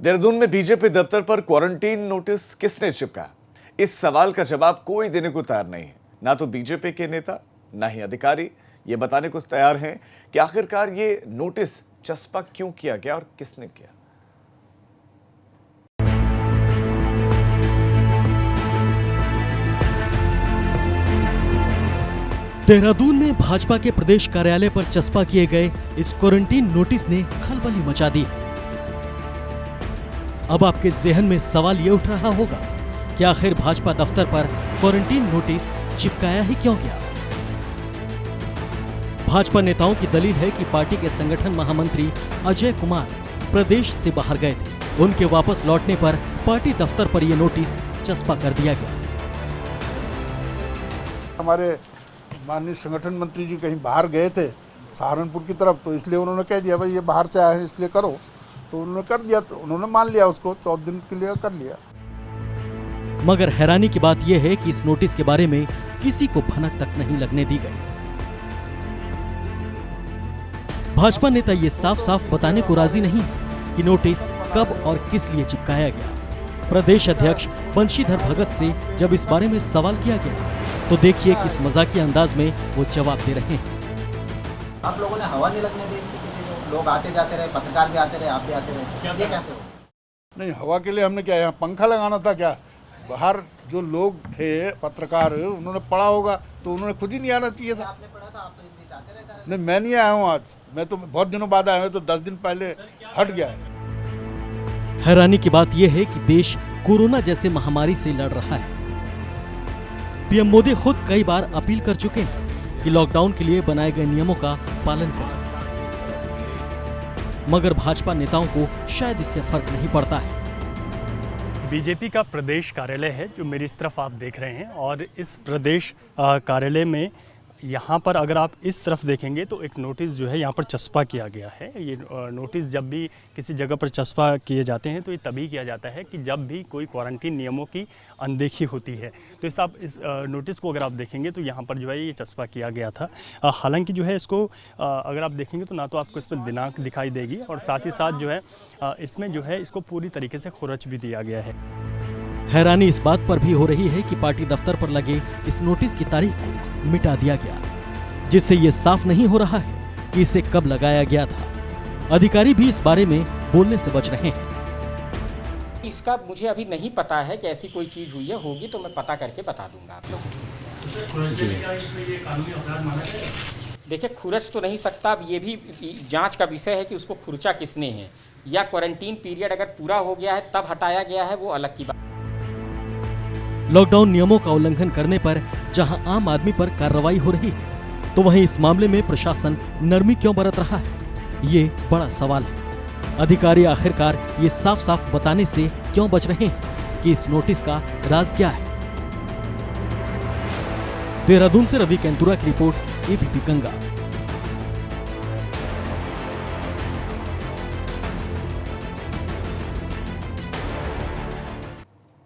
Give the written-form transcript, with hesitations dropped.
देहरादून में बीजेपी दफ्तर पर क्वारंटीन नोटिस किसने चिपकाया? इस सवाल का जवाब कोई देने को तैयार नहीं है। ना तो बीजेपी के नेता, ना ही अधिकारी ये बताने को तैयार हैं कि आखिरकार ये नोटिस चस्पा क्यों किया गया और किसने किया। देहरादून में भाजपा के प्रदेश कार्यालय पर चस्पा किए गए इस क्वारंटीन नोटिस ने खलबली मचा दी। अब आपके जहन में सवाल ये उठ रहा होगा कि आखिर भाजपा दफ्तर पर क्वारंटीन नोटिस चिपकाया ही क्यों गया? भाजपा नेताओं की दलील है कि पार्टी के संगठन महामंत्री अजय कुमार प्रदेश से बाहर गए थे। उनके वापस लौटने पर पार्टी दफ्तर पर यह नोटिस चस्पा कर दिया गया। हमारे माननीय संगठन मंत्री जी कहीं बाहर गए थे सहारनपुर की तरफ, तो इसलिए उन्होंने कह दिया भाई ये बाहर से आए हैं इसलिए करो, तो उन्होंने कर दिया। तो उन्होंने मान लिया, उसको 14 दिन के लिए कर लिया। मगर हैरानी की बात यह है कि इस नोटिस के बारे में किसी को भनक तक नहीं लगने दी गई। भाजपा नेता ये साफ साफ बताने को राजी नहीं है कि नोटिस कब और किस लिए चिपकाया गया। प्रदेश अध्यक्ष बंशीधर भगत से जब इस बारे में सवाल किया गया तो देखिए किस मजाकिया अंदाज में वो जवाब दे रहे हैं। आप लोगों ने हवा नहीं लगने दी इसकी, किसी को लोग आते जाते रहे, पत्रकार भी आते रहे, आप भी आते रहे, ये कैसे हो? नहीं, हवा के लिए हमने क्या यहाँ पंखा लगाना था क्या? बाहर जो लोग थे पत्रकार, उन्होंने पढ़ा होगा तो उन्होंने खुद ही नहीं आना चाहिए था। आपने पढ़ा था, आप तो इसलिए चाहते रहे। नहीं, मैं नहीं आया हूँ आज, मैं तो बहुत दिनों बाद आया हूँ, तो 10 दिन पहले हट गया है। हैरानी की बात यह है कि देश कोरोना जैसे महामारी से लड़ रहा है। पीएम मोदी खुद कई बार अपील कर चुके हैं कि लॉकडाउन के लिए बनाए गए नियमों का पालन करें, मगर भाजपा नेताओं को शायद इससे फर्क नहीं पड़ता है। बीजेपी का प्रदेश कार्यालय है जो मेरी इस तरफ आप देख रहे हैं, और इस प्रदेश कार्यालय में यहाँ पर अगर आप इस तरफ देखेंगे तो एक नोटिस जो है यहाँ पर चस्पा किया गया है। ये नोटिस जब भी किसी जगह पर चस्पा किए जाते हैं तो ये तभी किया जाता है कि जब भी कोई क्वारंटीन नियमों की अनदेखी होती है। तो इस नोटिस को अगर आप देखेंगे तो यहाँ पर जो है ये चस्पा किया गया था। हालांकि जो है इसको अगर आप देखेंगे तो ना तो आपको इसमें दिनांक दिखाई देगी, और साथ ही साथ जो है इसमें जो है इसको पूरी तरीके से खुरच भी दिया गया है। हैरानी इस बात पर भी हो रही है कि पार्टी दफ्तर पर लगे इस नोटिस की तारीख को मिटा दिया गया, जिससे ये साफ नहीं हो रहा है कि इसे कब लगाया गया था। अधिकारी भी इस बारे में बोलने से बच रहे हैं। इसका मुझे अभी नहीं पता है कि ऐसी कोई चीज हुई है, होगी तो मैं पता करके बता दूंगा आप लोगों को। देखिए, खुरच तो नहीं सकता, अब ये भी जांच का विषय है कि उसको खुरचा किसने है, या क्वारंटीन पीरियड अगर पूरा हो गया है तब हटाया गया है, वो अलग की बात। लॉकडाउन नियमों का उल्लंघन करने पर जहां आम आदमी पर कार्रवाई हो रही है, तो वहीं इस मामले में प्रशासन नरमी क्यों बरत रहा है, ये बड़ा सवाल है। अधिकारी आखिरकार ये साफ साफ बताने से क्यों बच रहे हैं कि इस नोटिस का राज क्या है। देहरादून से रवि केंतुरा की रिपोर्ट, एबीपी गंगा।